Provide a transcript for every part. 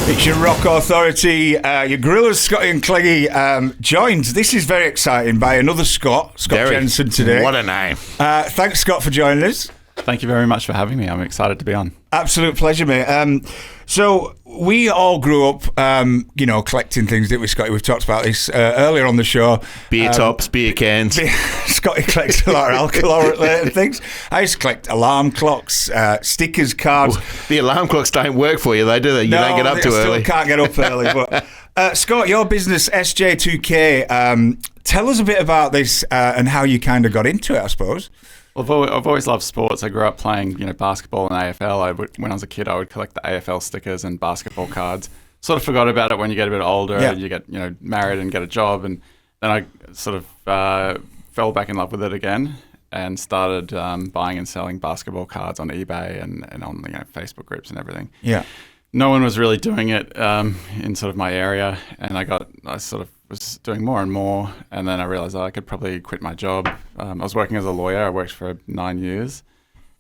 It's your rock authority, your Grillaz, Scotty and Cleggy, joined. This is very exciting by another Scott Jensen today. What a name. Thanks, Scott, for joining us. Thank you very much for having me. I'm excited to be on. Absolute pleasure, mate. So we all grew up, collecting things, didn't we, Scotty? We've talked about this earlier on the show. Beer tops, beer cans. Scotty collects a lot of alcohol-related things. I used to collect alarm clocks, stickers, cards. The alarm clocks don't work for you, though, do they? You don't get up too early. Still can't get up early. But Scott, your business, SJAY2K, tell us a bit about this and how you kind of got into it, I suppose. Well, I've always loved sports. I grew up playing, basketball and AFL. When I was a kid, I would collect the AFL stickers and basketball cards. Sort of forgot about it when you get a bit older and you get, married and get a job. And then I sort of fell back in love with it again and started buying and selling basketball cards on eBay and on Facebook groups and everything. Yeah. No one was really doing it in sort of my area, and I sort of was doing more and more, and then I realized I could probably quit my job. I was working as a lawyer. I worked for 9 years,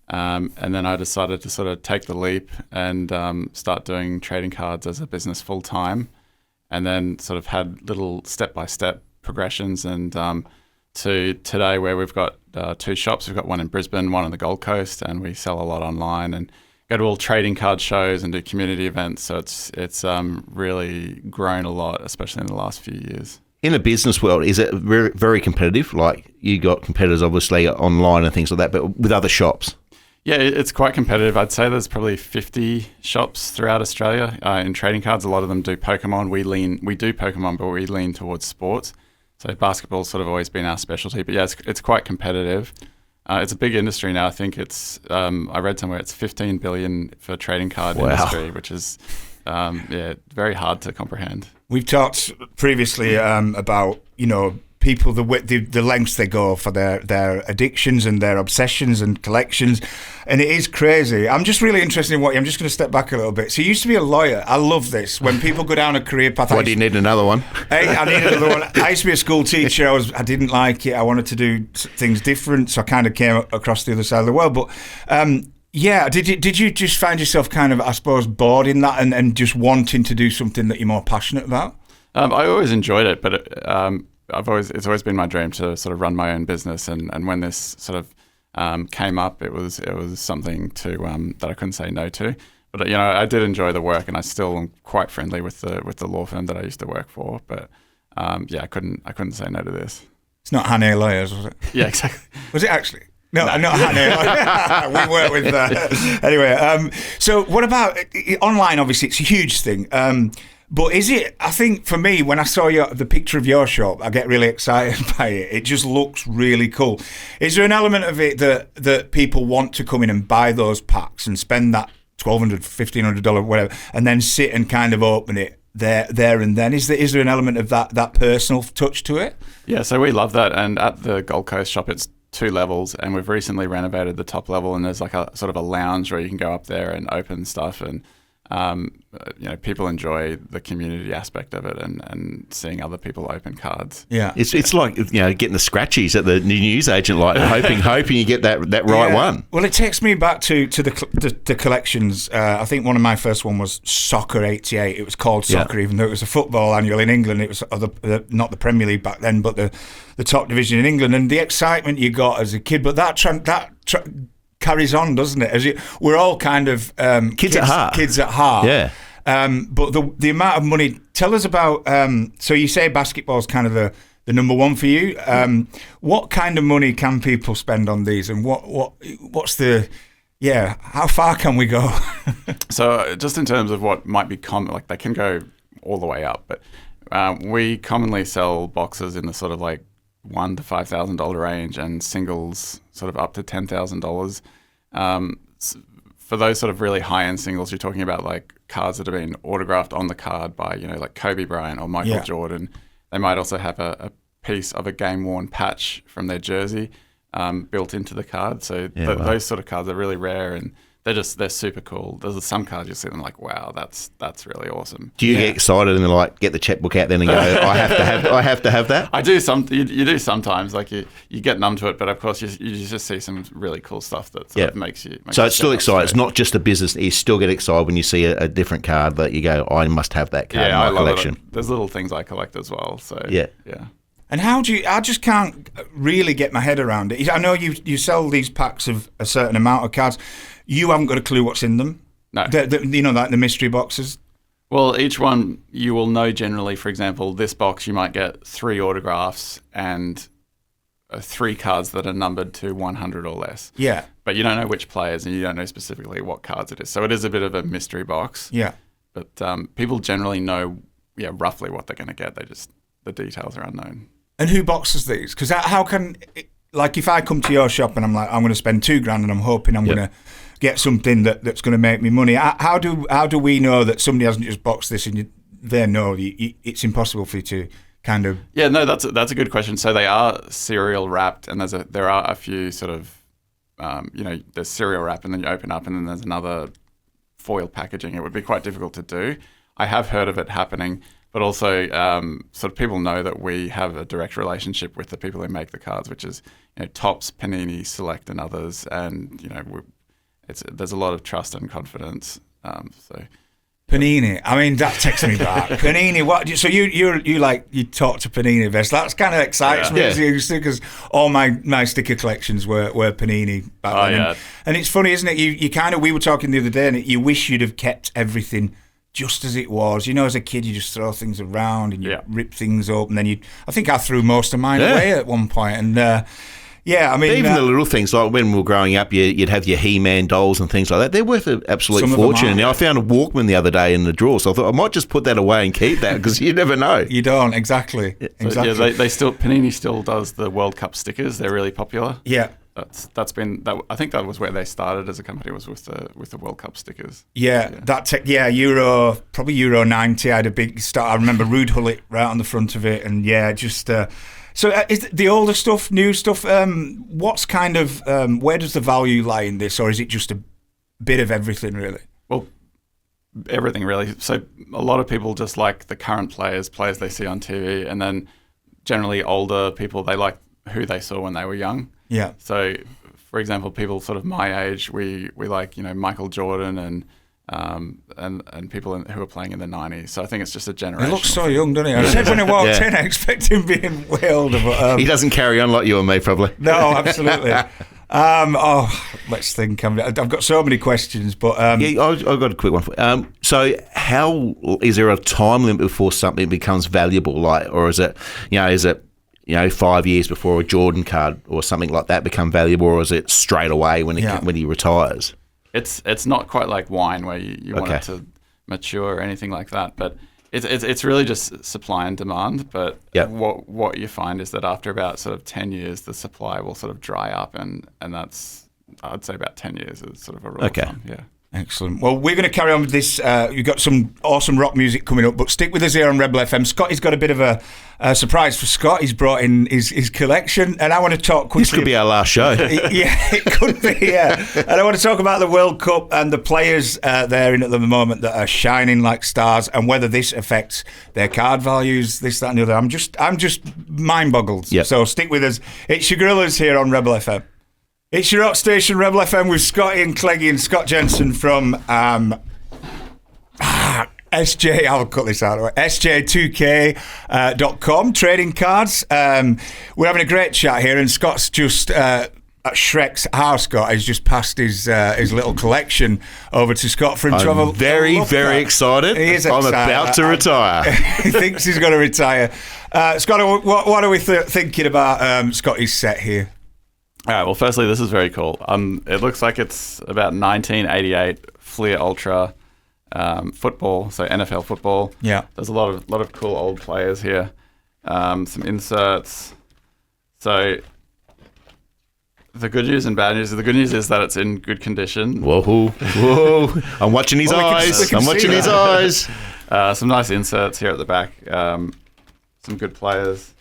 and then I decided to sort of take the leap and start doing trading cards as a business full time, and then sort of had little step-by-step progressions, and to today where we've got 2 shops. We've got one in Brisbane, one on the Gold Coast, and we sell a lot online and go to all trading card shows and do community events. So it's really grown a lot, especially in the last few years. In the business world, is it very, very competitive? Like, you got competitors obviously online and things like that, but with other shops? Yeah, it's quite competitive. I'd say there's probably 50 shops throughout Australia in trading cards. A lot of them do Pokemon. We do Pokemon, but we lean towards sports. So basketball's sort of always been our specialty. But yeah, it's quite competitive. It's a big industry now. I think it's, I read somewhere it's 15 billion for trading card industry, which is, very hard to comprehend. We've talked previously about, people, the lengths they go for their addictions and their obsessions and collections. And it is crazy. I'm just really interested in I'm just going to step back a little bit. So you used to be a lawyer. I love this. When people go down a career path. Why do you need another one? I needed another one. I used to be a school teacher. I didn't like it. I wanted to do things different. So I kind of came across the other side of the world. But did you just find yourself kind of, I suppose, bored in that and just wanting to do something that you're more passionate about? I always enjoyed it, but it's always been my dream to sort of run my own business, and when this sort of came up, it was something that I couldn't say no to. But I did enjoy the work, and I still am quite friendly with the law firm that I used to work for. But I couldn't say no to this. It's not Hannay Lawyers, was it? Yeah, exactly. Was it actually? No, not Hannay. We work with anyway. So what about online? Obviously, it's a huge thing. But is it, I think for me, when I saw the picture of your shop, I get really excited by it. It just looks really cool. Is there an element of it that people want to come in and buy those packs and spend that $1,200, $1,500, whatever, and then sit and kind of open it there and then? Is there an element of that personal touch to it? Yeah, so we love that. And at the Gold Coast shop, it's 2 levels, and we've recently renovated the top level, and there's like a sort of a lounge where you can go up there and open stuff, and people enjoy the community aspect of it and seeing other people open cards. Yeah, it's like getting the scratchies at the news agent, like hoping you get that right one. Well, it takes me back to the collections. I think one of my first one was Soccer '88. It was called Soccer, even though it was a football annual in England. It was not the Premier League back then, but the top division in England, and the excitement you got as a kid. But that carries on, doesn't it? We're all kind of kids at heart. Yeah. But the amount of money. Tell us about. So you say basketball's kind of the number one for you. What kind of money can people spend on these, and what's the? Yeah, how far can we go? So just in terms of what might be common, like they can go all the way up, but we commonly sell boxes in the sort of like $1,000 to $5,000 range, and singles sort of up to $10,000. For those sort of really high-end singles, you're talking about like cards that have been autographed on the card by like Kobe Bryant or Michael Jordan. They might also have a piece of a game-worn patch from their jersey built into the card. So those sort of cards are really rare, and they're super cool. There's some cards you see them like, wow, that's really awesome. Do you get excited and like get the checkbook out then and go, I have to have that? I do you do sometimes, like you get numb to it, but of course you just see some really cool stuff that sort of makes you. So it's still exciting. It's not just a business. You still get excited when you see a different card that you go, I must have that card in my collection. There's little things I collect as well. So yeah. And I just can't really get my head around it. I know you sell these packs of a certain amount of cards. You haven't got a clue what's in them. No. Like the mystery boxes. Well, each one you will know generally. For example, this box you might get 3 autographs and 3 cards that are numbered to 100 or less. Yeah. But you don't know which players and you don't know specifically what cards it is. So it is a bit of a mystery box. Yeah. But people generally know, roughly what they're going to get. The details are unknown. And who boxes these? Because how can, like, if I come to your shop and I'm like, I'm going to spend $2,000 and I'm hoping I'm going to get something that's going to make me money. How do we know that somebody hasn't just boxed this and they know it's impossible for you to kind of? Yeah, no, that's a good question. So they are serial wrapped, and there are a few sort of, there's serial wrap, and then you open up, and then there's another foil packaging. It would be quite difficult to do. I have heard of it happening, but also sort of people know that we have a direct relationship with the people who make the cards, which is Topps, Panini, Select, and others, and there's a lot of trust and confidence. Panini, I mean, that takes me back. Panini, what? So you talk to Panini best. That's kind of excites me as used to, because all my sticker collections were Panini back then. And it's funny, isn't it? You kind of, we were talking the other day, and you wish you'd have kept everything just as it was. As a kid, you just throw things around and you rip things up, and then I think I threw most of mine away at one point, and. I mean, even the little things, like when we were growing up, you'd have your He-Man dolls and things like that. They're worth an absolute fortune. And I found a Walkman the other day in the drawer, so I thought I might just put that away and keep that, because you never know. You don't, exactly. Exactly. Panini still does the World Cup stickers. They're really popular. Yeah. That's been that. I think that was where they started as a company, was with the World Cup stickers. Euro 90. I had a big start. I remember Rude Hullet right on the front of it, and So is the older stuff, new stuff, what's kind of, where does the value lie in this, or is it just a bit of everything, really? Well, everything, really. So a lot of people just like the current players they see on TV, and then generally older people, they like who they saw when they were young. Yeah. So, for example, people sort of my age, we like, Michael Jordan and people who are playing in the 90s. So I think it's just a generation. He looks so young, doesn't he? I said when he walked in, I expect him being way older. But, he doesn't carry on like you and me, probably. No, absolutely. Let's think. I've got so many questions, but... I've got a quick one for you. So how is there a time limit before something becomes valuable, or is it 5 years before a Jordan card or something like that become valuable, or is it straight away when he retires? It's not quite like wine where you want it to mature or anything like that, but it's really just supply and demand. But what you find is that after about sort of 10 years, the supply will sort of dry up, and that's, I'd say, about 10 years is sort of a rule of thumb. Yeah. Excellent. Well, we're going to carry on with this. You've got some awesome rock music coming up, but stick with us here on Rebel FM. Scotty's got a bit of a surprise for Scott. He's brought in his collection, and I want to talk quickly. This could be our last show. It could be, yeah. And I want to talk about the World Cup and the players they're in at the moment that are shining like stars, and whether this affects their card values, this, that, and the other. I'm just mind-boggled. Yep. So stick with us. It's your Grillaz here on Rebel FM. It's your rock station, Rebel FM, with Scotty and Cleggy and Scott Jensen from SJ. I'll cut this out. SJAY2K.com, trading cards. We're having a great chat here, and Scott's just at Shrek's house. Scott has just passed his little collection over to Scott for him to have a very excited. He is excited. I'm about to retire. He thinks he's going to retire. Scott, what are we thinking about Scotty's set here? All right, well, firstly, this is very cool. It looks like it's about 1988 Fleer Ultra football, so NFL football. Yeah. There's a lot of cool old players here. Some inserts. So the good news and bad news. The good news is that it's in good condition. Whoa. I'm watching his eyes. I'm watching his eyes. Some nice inserts here at the back. Some good players.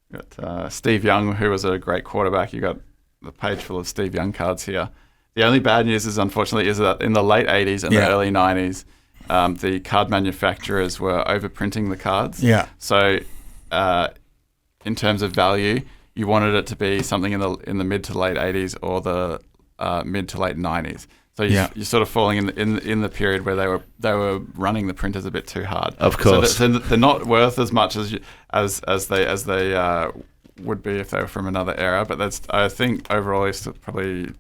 Got Steve Young, who was a great quarterback. You got the page full of Steve Young cards here. The only bad news is, unfortunately, is that in the late 80s and the early 90s, the card manufacturers were overprinting the cards. Yeah. So, in terms of value, you wanted it to be something in the mid to late 80s or the mid to late 90s. So you're sort of falling in the period where they were running the printers a bit too hard. Of course. So they're not worth as much as they would be if they were from another era. But I think overall it's probably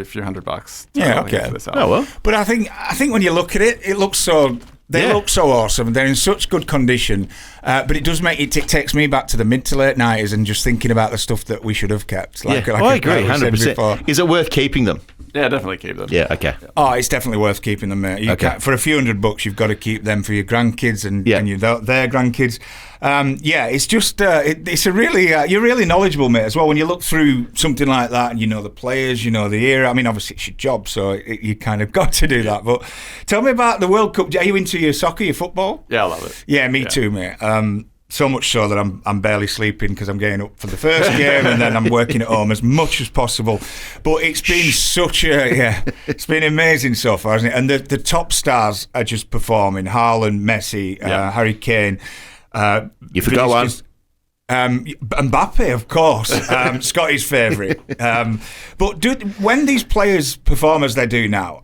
a few $100. Yeah, okay. For this Oh well. But I think when you look at it, it looks so. They look so awesome. They're in such good condition. But it does make it takes me back to the mid to late 90s and just thinking about the stuff that we should have kept. I agree, 100%. Is it worth keeping them? Yeah, definitely keep them. Yeah, okay. Oh, it's definitely worth keeping them, mate. For a few $100, you've got to keep them for your grandkids and their grandkids. It's just it's a really you're really knowledgeable, mate, as well. When you look through something like that, and you know the players, you know the era. I mean, obviously it's your job, so you kind of got to do that. But tell me about the World Cup. Are you into your soccer, your football? Yeah, I love it. Yeah, me too, mate. So much so that I'm barely sleeping because I'm getting up for the first game and then I'm working at home as much as possible. But it's been it's been amazing so far, hasn't it? And the top stars are just performing. Haaland, Messi, Harry Kane. You forgot one. Mbappe, of course, Scotty's favourite. But when these players perform as they do now,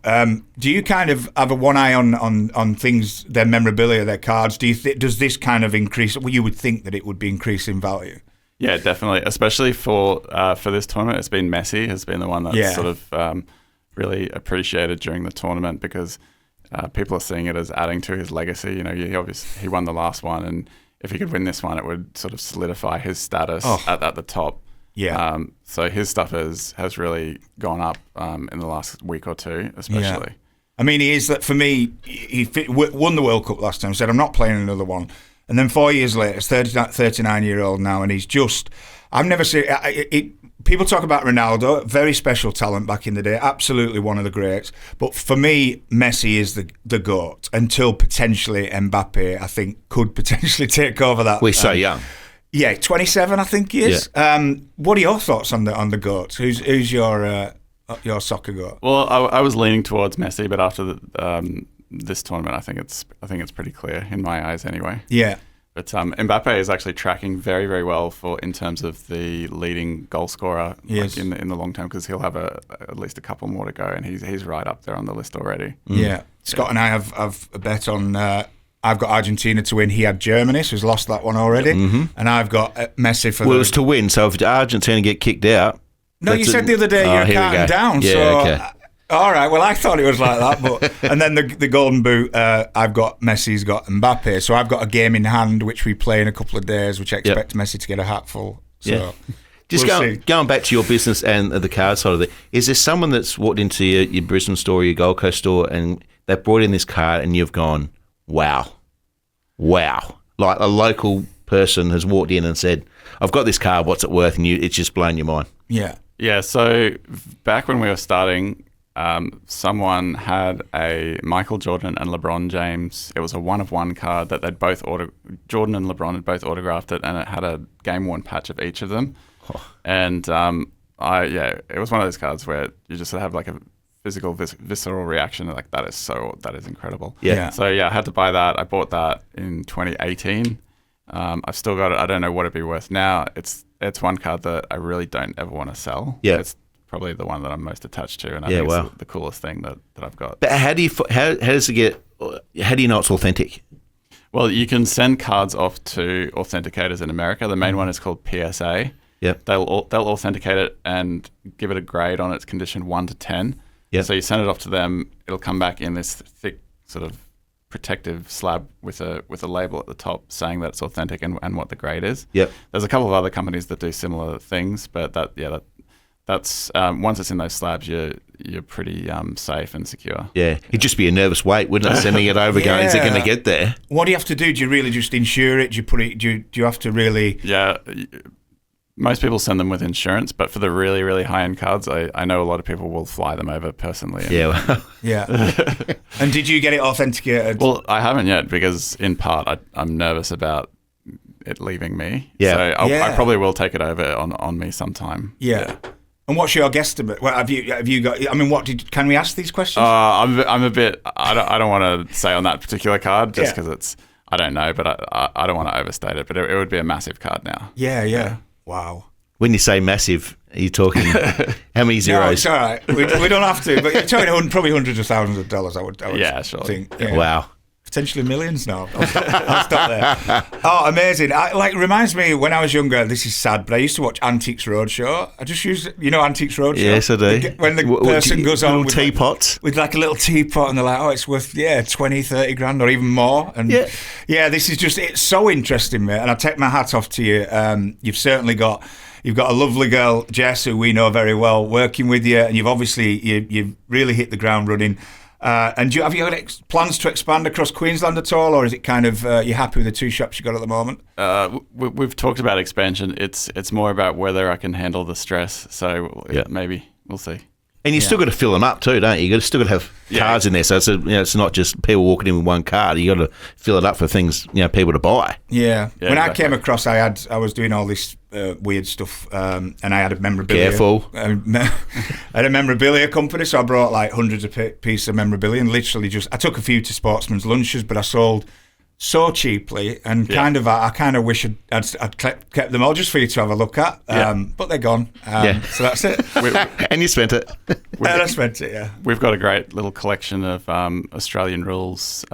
do you kind of have one eye on things, their memorabilia, their cards? Does this kind of increase? Well, you would think that it would be increasing value. Yeah, definitely. Especially for this tournament, it's been Messi has been the one that's sort of really appreciated during the tournament because people are seeing it as adding to his legacy. You know, he won the last one, and if he could win this one, it would sort of solidify his status at the top. Yeah. So his stuff has really gone up in the last week or two, especially. Yeah. I mean, he is that for me. He won the World Cup last time. Said I'm not playing another one, and then 4 years later, he's 39-year-old now, and he's just. I've never seen it. People talk about Ronaldo, very special talent back in the day, absolutely one of the greats. But for me, Messi is the GOAT until potentially Mbappe, I think, could potentially take over that. We're so young. Yeah, 27, I think he is. Yeah. What are your thoughts on the GOAT? Who's your soccer GOAT? Well, I was leaning towards Messi, but after this tournament, I think it's pretty clear in my eyes, anyway. Yeah. But Mbappe is actually tracking very, very well in terms of the leading goal scorer in the long term because he'll have at least a couple more to go, and he's right up there on the list already. Yeah, Scott and I have a bet on. I've got Argentina to win. He had Germany, so he's lost that one already, and I've got Messi for. Well, it was to win. So if Argentina get kicked out, no, you said the other day you're counting down. Yeah, so. okay. All right, well, I thought it was like that, but and then the Golden Boot, I've got Messi's got Mbappe, so I've got a game in hand which we play in a couple of days, which I expect Messi to get a hatful. So just going back to your business and the card side of it, is there someone that's walked into your Brisbane store, your Gold Coast store, and they've brought in this card, and you've gone, wow, like a local person has walked in and said, "I've got this card, what's it worth?" And it's just blown your mind. Yeah. So back when we were starting. Someone had a Michael Jordan and LeBron James. It was a 1-of-1 card that they'd both Jordan and LeBron had both autographed it, and it had a game-worn patch of each of them. And it was one of those cards where you just have like a physical, visceral reaction. Like that is incredible. Yeah. So I had to buy that. I bought that in 2018. I've still got it. I don't know what it'd be worth now. It's one card that I really don't ever want to sell. Yeah. It's probably the one that I'm most attached to, and I think it's the coolest thing that I've got. But how does it get? How do you know it's authentic? Well, you can send cards off to authenticators in America. The main one is called PSA. Yep. They'll authenticate it and give it a grade on its condition 1 to 10. Yep. So you send it off to them. It'll come back in this thick sort of protective slab with a label at the top saying that it's authentic and what the grade is. Yep. There's a couple of other companies that do similar things, but that's once it's in those slabs, you're pretty safe and secure. Yeah, it'd just be a nervous wait, wouldn't it? Sending it over, going, is it going to get there? What do you have to do? Do you really just insure it? Do you put it? Do you have to really? Yeah, most people send them with insurance, but for the really, really high-end cards, I know a lot of people will fly them over personally. Yeah. And did you get it authenticated? Well, I haven't yet because, in part, I'm nervous about it leaving me. Yeah. So I probably will take it over on me sometime. Yeah. And what's your guesstimate? Well, have you got? I mean, can we ask these questions? I'm a bit. I don't want to say on that particular card just because it's. I don't know, but I don't want to overstate it. But it would be a massive card now. Yeah. Wow. When you say massive, are you talking how many zeros? No, it's all right. We don't have to, but you're talking probably hundreds of thousands of dollars. I would sure. think. Yeah. Wow. Potentially millions now. I'll stop there. Oh, amazing. Reminds me when I was younger, this is sad, but I used to watch Antiques Roadshow. I just used, Antiques Roadshow? Yes, I do. When the person goes on with teapots. With like a little teapot and they're like, oh, it's worth, 20, 30 grand or even more. And this is just, it's so interesting, mate. And I take my hat off to you. You've certainly got a lovely girl, Jess, who we know very well, working with you. And you've obviously, you've really hit the ground running. And have you got plans to expand across Queensland at all, or is it kind of you're happy with the 2 shops you got at the moment? We've talked about expansion. It's more about whether I can handle the stress. So maybe we'll see. And you still got to fill them up too, don't you? You still got to have cards in there. So it's not just people walking in with one card. You got to fill it up for things people to buy. Yeah. When I came across, I was doing all this weird stuff, and I had a memorabilia. Careful. I had a memorabilia company, so I brought like hundreds of pieces of memorabilia, and literally I took a few to sportsmen's lunches, but I sold so cheaply, and I kind of wish I'd kept them all just for you to have a look at, but they're gone. So that's it. And you spent it. I spent it. Yeah. We've got a great little collection of Australian rules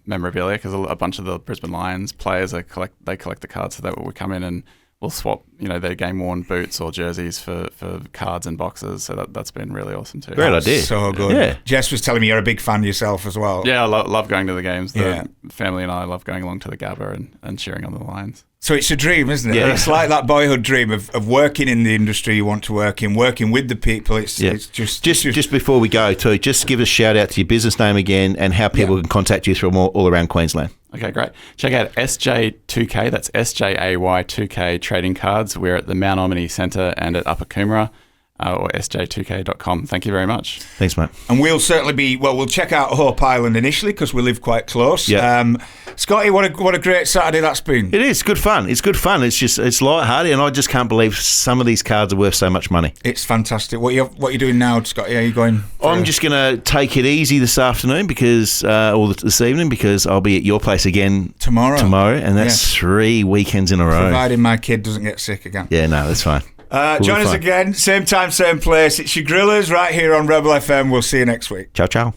memorabilia because a bunch of the Brisbane Lions players collect the cards, so that we come in and we'll swap, their game-worn boots or jerseys for cards and boxes. So that's been really awesome too. Great idea. So good. Yeah. Jess was telling me you're a big fan yourself as well. Yeah, I love going to the games. The family and I love going along to the Gabba and cheering on the Lions. So it's a dream, isn't it? Yeah. It's like that boyhood dream of working in the industry you want to work in, working with the people. It's just before we go too, just give a shout out to your business name again and how people can contact you from all around Queensland. Okay, great. Check out SJAY2K. That's SJAY2K trading cards. We're at the Mount Omni Centre and at Upper Coomera. Or SJAY2K.com. Thank you very much. Thanks, mate. And we'll certainly we'll check out Hope Island initially because we live quite close. Yeah. Scotty, what a great Saturday that's been. It is good fun. It's good fun. It's lighthearted, and I just can't believe some of these cards are worth so much money. It's fantastic. What you doing now, Scotty? Are you going? I'm just going to take it easy this afternoon this evening because I'll be at your place again tomorrow, and that's 3 weekends in a row. Providing my kid doesn't get sick again. Yeah, no, that's fine. Join us again, same time, same place. It's your Grillaz right here on Rebel FM. We'll see you next week. Ciao, ciao.